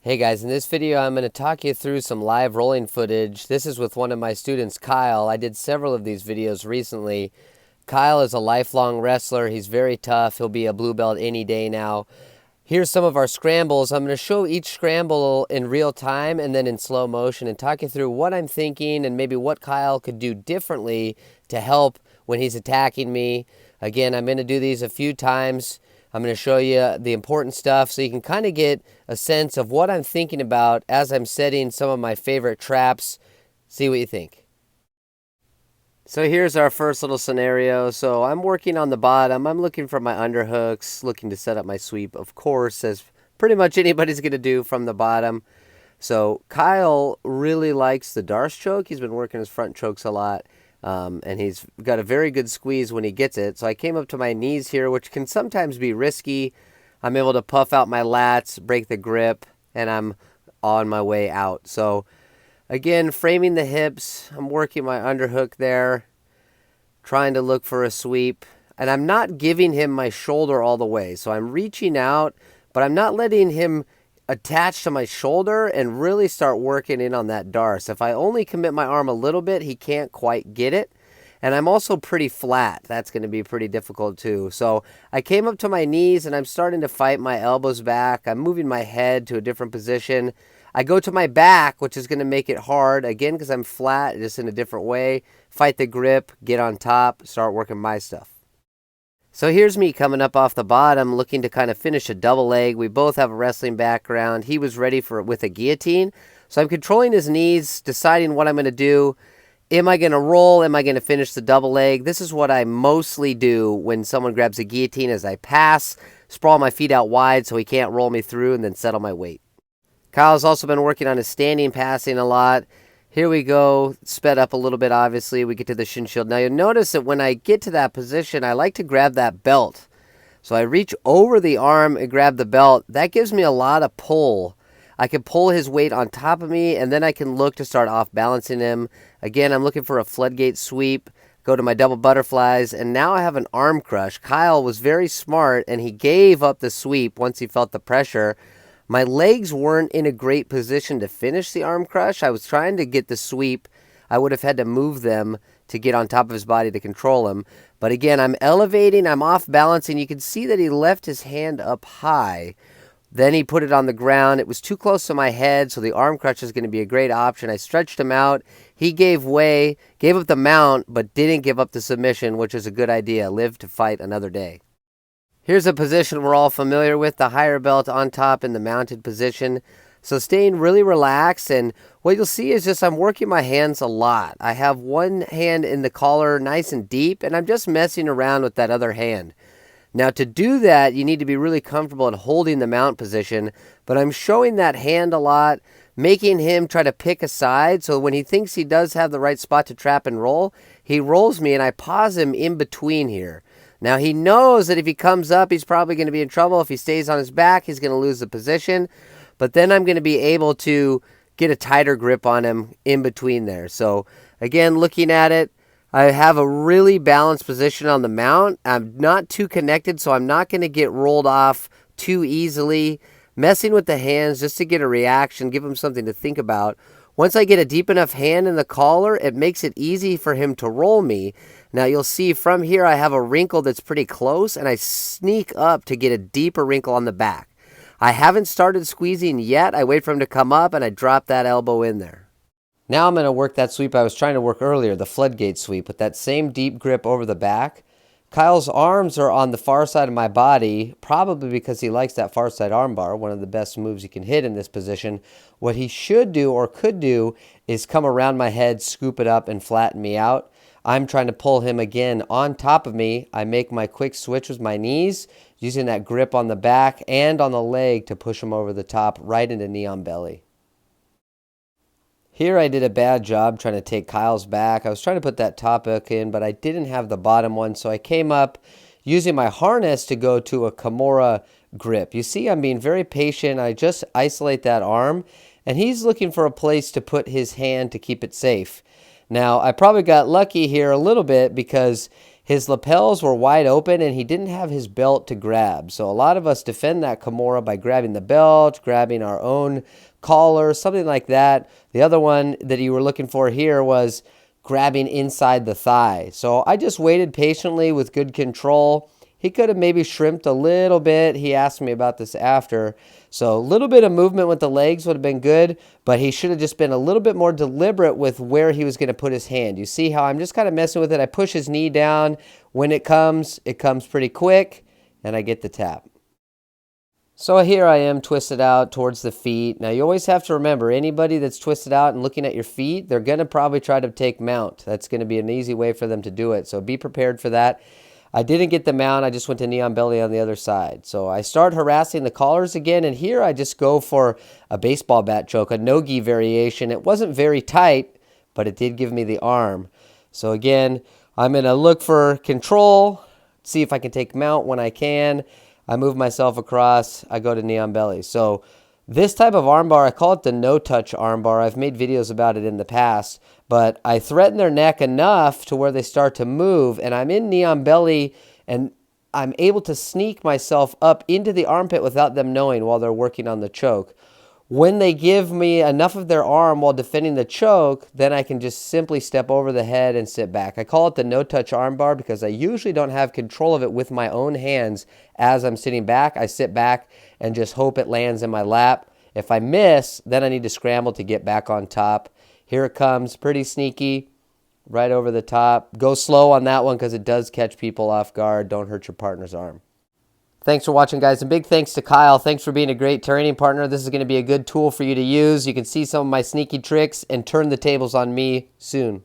Hey guys, in this video I'm going to talk you through some live rolling footage. This is with one of my students, Kyle. I did several of these videos recently. Kyle is a lifelong wrestler. He's very tough. He'll be a blue belt any day now. Here's some of our scrambles. I'm going to show each scramble in real time and then in slow motion and talk you through what I'm thinking and maybe what Kyle could do differently to help when he's attacking me. Again, I'm going to do these a few times. I'm going to show you the important stuff so you can kind of get a sense of what I'm thinking about as I'm setting some of my favorite traps. See what you think. So here's our first little scenario. So I'm working on the bottom. I'm looking for my underhooks, looking to set up my sweep, of course, as pretty much anybody's going to do from the bottom. So Kyle really likes the Darce choke. He's been working his front chokes a lot. And he's got a very good squeeze when he gets it. So I came up to my knees here, which can sometimes be risky. I'm able to puff out my lats, break the grip, and I'm on my way out. So again, framing the hips, I'm working my underhook there, trying to look for a sweep. And I'm not giving him my shoulder all the way. So I'm reaching out, but I'm not letting him attach to my shoulder and really start working in on that Darce. If I only commit my arm a little bit, he can't quite get it. And I'm also pretty flat. That's going to be pretty difficult too. So I came up to my knees and I'm starting to fight my elbows back. I'm moving my head to a different position. I go to my back, which is going to make it hard, again, because I'm flat, just in a different way. Fight the grip, get on top, start working my stuff. So here's me coming up off the bottom, looking to kind of finish a double leg. We both have a wrestling background. He was ready for it with a guillotine. So I'm controlling his knees, deciding what I'm going to do. Am I going to roll? Am I going to finish the double leg? This is what I mostly do when someone grabs a guillotine as I pass, sprawl my feet out wide so he can't roll me through, and then settle my weight. Kyle's also been working on his standing passing a lot. Here we go, sped up a little bit, obviously. We get to the shin shield. Now, you'll notice that when I get to that position, I like to grab that belt. So I reach over the arm and grab the belt. That gives me a lot of pull. I can pull his weight on top of me, and then I can look to start off balancing him. Again, I'm looking for a floodgate sweep, go to my double butterflies, and now I have an arm crush. Kyle was very smart, and he gave up the sweep once he felt the pressure. My legs weren't in a great position to finish the arm crush. I was trying to get the sweep. I would have had to move them to get on top of his body to control him. But again, I'm elevating, I'm off balancing. You can see that he left his hand up high. Then he put it on the ground. It was too close to my head, so the arm crush is going to be a great option. I stretched him out. He gave way, gave up the mount, but didn't give up the submission, which is a good idea. Live to fight another day. Here's a position we're all familiar with, the higher belt on top in the mounted position. So staying really relaxed, and what you'll see is just I'm working my hands a lot. I have one hand in the collar nice and deep, and I'm just messing around with that other hand. Now to do that, you need to be really comfortable in holding the mount position, but I'm showing that hand a lot, making him try to pick a side, so when he thinks he does have the right spot to trap and roll, he rolls me and I pause him in between here. Now he knows that if he comes up, he's probably going to be in trouble. If he stays on his back, he's going to lose the position. But then I'm going to be able to get a tighter grip on him in between there. So again, looking at it, I have a really balanced position on the mount. I'm not too connected, so I'm not going to get rolled off too easily. Messing with the hands just to get a reaction, give him something to think about. Once I get a deep enough hand in the collar, it makes it easy for him to roll me. Now you'll see from here I have a wrinkle that's pretty close, and I sneak up to get a deeper wrinkle on the back. I haven't started squeezing yet. I wait for him to come up, and I drop that elbow in there. Now I'm going to work that sweep I was trying to work earlier, the floodgate sweep, with that same deep grip over the back. Kyle's arms are on the far side of my body, probably because he likes that far side armbar, one of the best moves he can hit in this position. What he should do or could do is come around my head, scoop it up, and flatten me out. I'm trying to pull him again on top of me. I make my quick switch with my knees, using that grip on the back and on the leg to push him over the top right into knee on belly. Here I did a bad job trying to take Kyle's back. I was trying to put that top hook in, but I didn't have the bottom one, so I came up using my harness to go to a Kimura grip. You see, I'm being very patient. I just isolate that arm, and he's looking for a place to put his hand to keep it safe. Now, I probably got lucky here a little bit because His lapels were wide open and he didn't have his belt to grab. So a lot of us defend that Kimura by grabbing the belt, grabbing our own collar, something like that. The other one that you were looking for here was grabbing inside the thigh. So I just waited patiently with good control. He could have maybe shrimped a little bit. He asked me about this after. So a little bit of movement with the legs would have been good, but he should have just been a little bit more deliberate with where he was going to put his hand. You see how I'm just kind of messing with it. I push his knee down. When it comes pretty quick, and I get the tap. So here I am twisted out towards the feet. Now you always have to remember, anybody that's twisted out and looking at your feet, they're going to probably try to take mount. That's going to be an easy way for them to do it. So be prepared for that. I didn't get the mount. I just went to knee on belly on the other side. So I start harassing the collars again, and here I just go for a baseball bat choke, a no-gi variation. It wasn't very tight, but it did give me the arm. So again, I'm going to look for control, see if I can take mount when I can. I move myself across. I go to knee on belly. So this type of armbar, I call it the no-touch armbar. I've made videos about it in the past, but I threaten their neck enough to where they start to move, and I'm in knee on belly, and I'm able to sneak myself up into the armpit without them knowing while they're working on the choke. When they give me enough of their arm while defending the choke, then I can just simply step over the head and sit back. I call it the no-touch armbar because I usually don't have control of it with my own hands as I'm sitting back. I sit back and just hope it lands in my lap. If I miss, then I need to scramble to get back on top. Here it comes, pretty sneaky, right over the top. Go slow on that one because it does catch people off guard. Don't hurt your partner's arm. Thanks for watching, guys, and big thanks to Kyle. Thanks for being a great training partner. This is going to be a good tool for you to use. You can see some of my sneaky tricks and turn the tables on me soon.